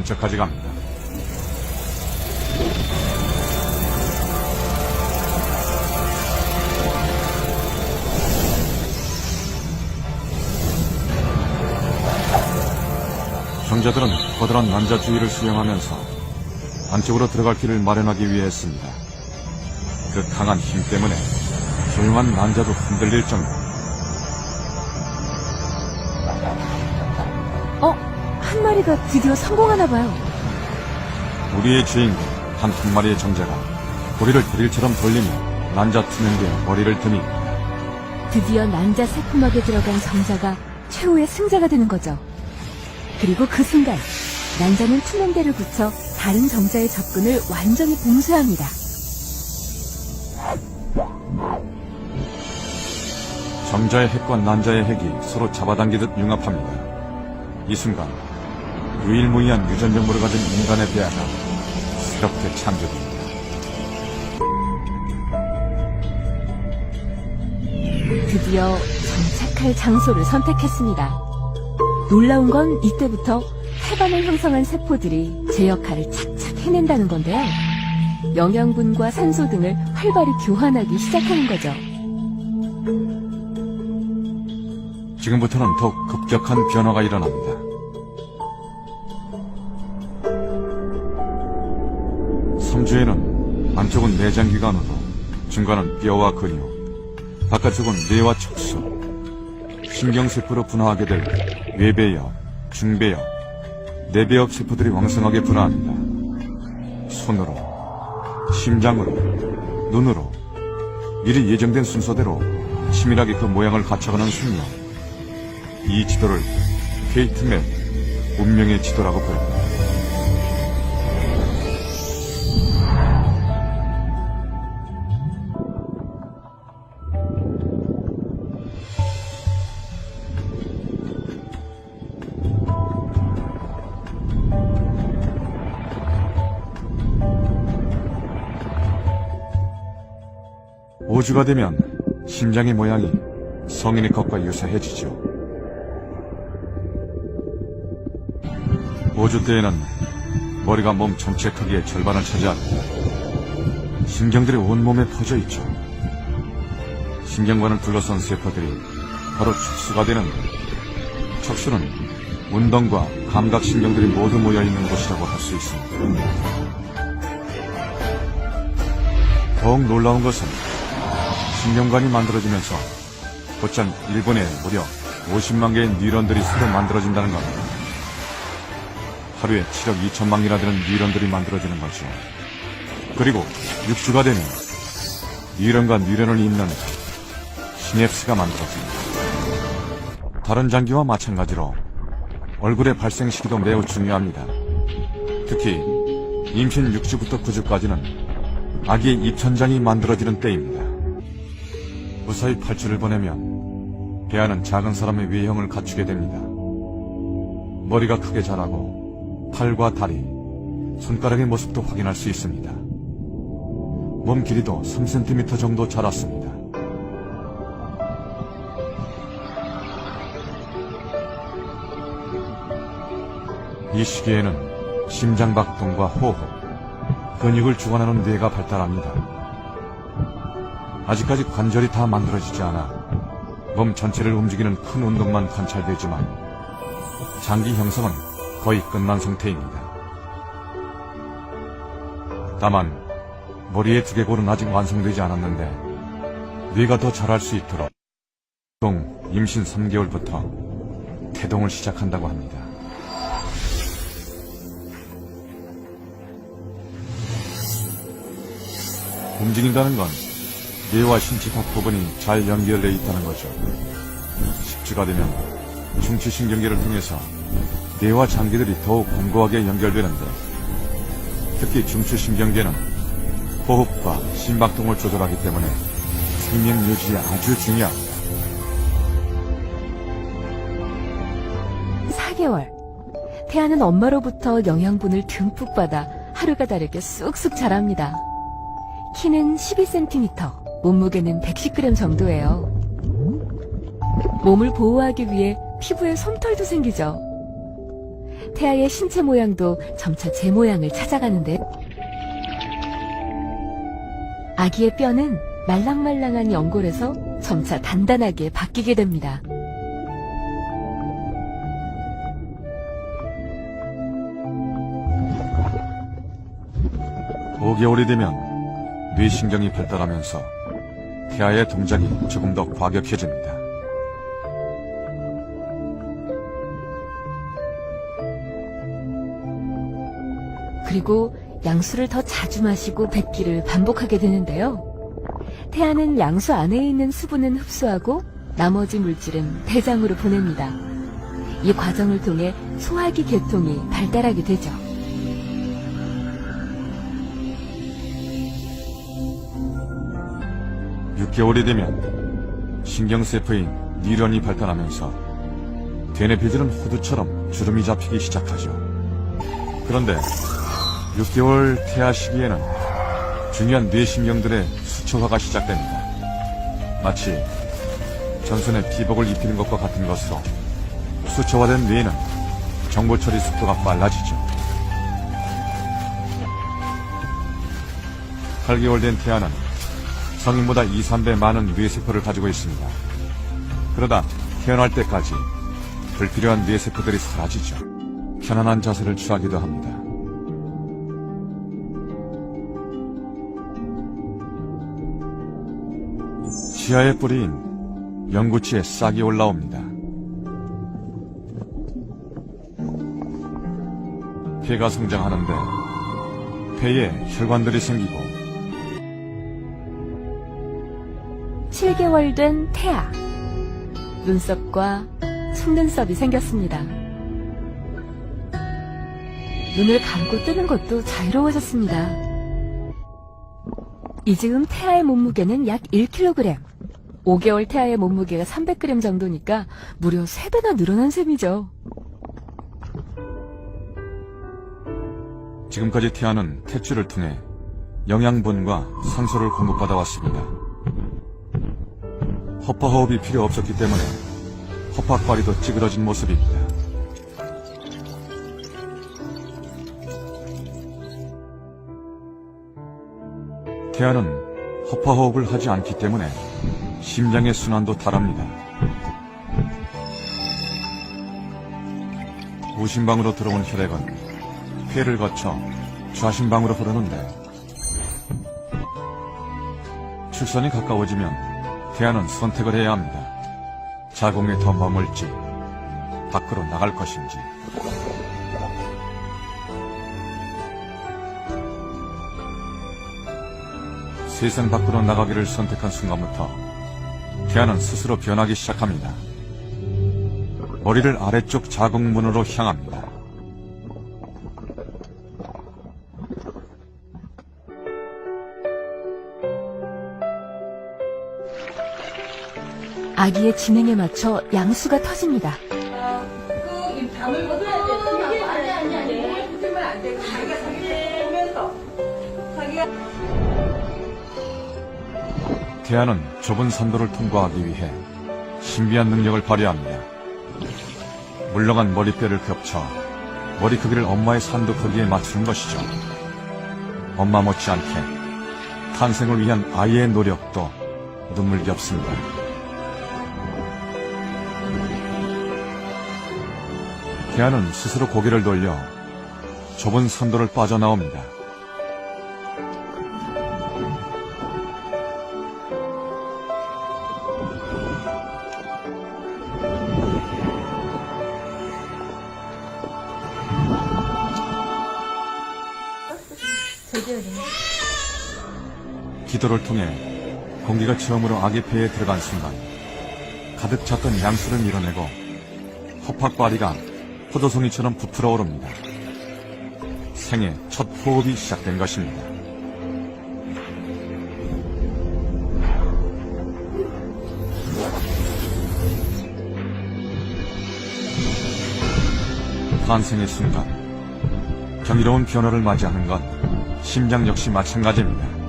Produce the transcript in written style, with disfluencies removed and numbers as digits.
근처까지 갑니다. 정자들은 거대한 난자 주위를 수영하면서 안쪽으로 들어갈 길을 마련하기 위해 했습니다. 그 강한 힘 때문에 조용한 난자도 흔들릴 정도. 한 마리가 드디어 성공하나 봐요. 우리의 주인공 한 마리의 정자가 고리를 드릴처럼 돌리며 난자 투명대에 머리를 듭니다. 드디어 난자 새코막에 들어간 정자가 최후의 승자가 되는 거죠. 그리고 그 순간 난자는 투명대를 붙여 다른 정자의 접근을 완전히 봉쇄합니다. 정자의 핵과 난자의 핵이 서로 잡아당기듯 융합합니다. 이 순간 유일무이한 유전정보를 가진 인간의 배아가 새롭게 창조됩니다. 드디어 정착할 장소를 선택했습니다. 놀라운 건 이때부터 태반을 형성한 세포들이 제 역할을 착착 해낸다는 건데요. 영양분과 산소 등을 활발히 교환하기 시작하는 거죠. 지금부터는 더욱 급격한 변화가 일어납니다. 섬주에는 안쪽은 내장기관으로, 중간은 뼈와 근육, 바깥쪽은 뇌와 척수, 신경세포로 분화하게 될 뇌배엽, 중배엽, 내배엽 세포들이 왕성하게 분화합니다. 손으로, 심장으로, 눈으로, 미리 예정된 순서대로 치밀하게 그 모양을 갖춰가는 숙명. 이 지도를 페이트맵, 운명의 지도라고 부릅니다. 오주가 되면 심장의 모양이 성인의 것과 유사해지죠. 5주 때에는 머리가 몸 전체 크기의 절반을 차지합니다. 신경들이 온몸에 퍼져 있죠. 신경관을 둘러싼 세포들이 바로 척수가 되는데, 척수는 운동과 감각신경들이 모두 모여있는 곳이라고 할 수 있습니다. 더욱 놀라운 것은 신경관이 만들어지면서 곧장 1분에 무려 50만 개의 뉴런들이 서로 만들어진다는 겁니다. 하루에 7억 2천만 개나 되는 뉴런들이 만들어지는 거죠. 그리고 6주가 되면 뉴런과 뉴런을 잇는 시냅스가 만들어집니다. 다른 장기와 마찬가지로 얼굴의 발생 시기도 매우 중요합니다. 특히 임신 6주부터 9주까지는 아기의 입천장이 만들어지는 때입니다. 무사히 8주를 보내면 배아는 작은 사람의 외형을 갖추게 됩니다. 머리가 크게 자라고 팔과 다리, 손가락의 모습도 확인할 수 있습니다. 몸 길이도 3cm 정도 자랐습니다. 이 시기에는 심장박동과 호흡, 근육을 주관하는 뇌가 발달합니다. 아직까지 관절이 다 만들어지지 않아 몸 전체를 움직이는 큰 운동만 관찰되지만 장기 형성은 거의 끝난 상태입니다. 다만 머리의 두개골은 아직 완성되지 않았는데 뇌가 더 자랄 수 있도록 보통 임신 3개월부터 태동을 시작한다고 합니다. 움직인다는 건 뇌와 신체 각 부분이 잘 연결되어 있다는 거죠. 10주가 되면 중추신경계를 통해서 뇌와 장기들이 더욱 견고하게 연결되는데, 특히 중추신경계는 호흡과 심박동을 조절하기 때문에 생명 유지에 아주 중요합니다. 4개월. 태아는 엄마로부터 영양분을 듬뿍 받아 하루가 다르게 쑥쑥 자랍니다. 키는 12cm, 몸무게는 110g 정도예요. 몸을 보호하기 위해 피부에 솜털도 생기죠. 태아의 신체 모양도 점차 제 모양을 찾아가는데 아기의 뼈는 말랑말랑한 연골에서 점차 단단하게 바뀌게 됩니다. 오 5개월이 되면 뇌신경이 발달하면서 태아의 동작이 조금 더 과격해집니다. 그리고 양수를 더 자주 마시고 뱉기를 반복하게 되는데요. 태아는 양수 안에 있는 수분은 흡수하고 나머지 물질은 대장으로 보냅니다. 이 과정을 통해 소화기 계통이 발달하게 되죠. (6개월이) 되면 신경세포인 뉴런이 발달하면서 되뇌 배질은 호두처럼 주름이 잡히기 시작하죠. 그런데 6개월 태아 시기에는 중요한 뇌신경들의 수초화가 시작됩니다. 마치 전선에 피복을 입히는 것과 같은 것으로 수초화된 뇌는 정보 처리 속도가 빨라지죠. 8개월 된 태아는 성인보다 2, 3배 많은 뇌세포를 가지고 있습니다. 그러다 태어날 때까지 불필요한 뇌세포들이 사라지죠. 편안한 자세를 취하기도 합니다. 치아의 뿌리인 영구치에 싹이 올라옵니다. 폐가 성장하는데 폐에 혈관들이 생기고 7개월 된 태아. 눈썹과 속눈썹이 생겼습니다. 눈을 감고 뜨는 것도 자유로워졌습니다. 이 즈음 태아의 몸무게는 약 1kg. 5개월 태아의 몸무게가 300g 정도니까 무려 3배나 늘어난 셈이죠. 지금까지 태아는 탯줄을 통해 영양분과 산소를 공급받아 왔습니다. 허파호흡이 필요 없었기 때문에 허파과리도 찌그러진 모습입니다. 태아는 허파호흡을 하지 않기 때문에 심장의 순환도 다릅니다. 우심방으로 들어온 혈액은 폐를 거쳐 좌심방으로 흐르는데 출산이 가까워지면 태아는 선택을 해야 합니다. 자궁에 더 머물지 밖으로 나갈 것인지. 세상 밖으로 나가기를 선택한 순간부터 태아는 스스로 변하기 시작합니다. 머리를 아래쪽 자궁문으로 향합니다. 아기의 진행에 맞춰 양수가 터집니다. 이 담을 걷어야 돼. 아니. 붙으면 안 돼. 자기가 보면서 자기가. 태아는 좁은 산도를 통과하기 위해 신비한 능력을 발휘합니다. 물렁한 머리뼈를 겹쳐 머리 크기를 엄마의 산도 크기에 맞추는 것이죠. 엄마 못지않게 탄생을 위한 아이의 노력도 눈물겹습니다. 태아는 스스로 고개를 돌려 좁은 산도를 빠져나옵니다. 기도를 통해 공기가 처음으로 아기 폐에 들어간 순간 가득 찼던 양수를 밀어내고 허파과리가 포도송이처럼 부풀어 오릅니다. 생애 첫 호흡이 시작된 것입니다. 탄생의 순간 경이로운 변화를 맞이하는 건 심장 역시 마찬가지입니다.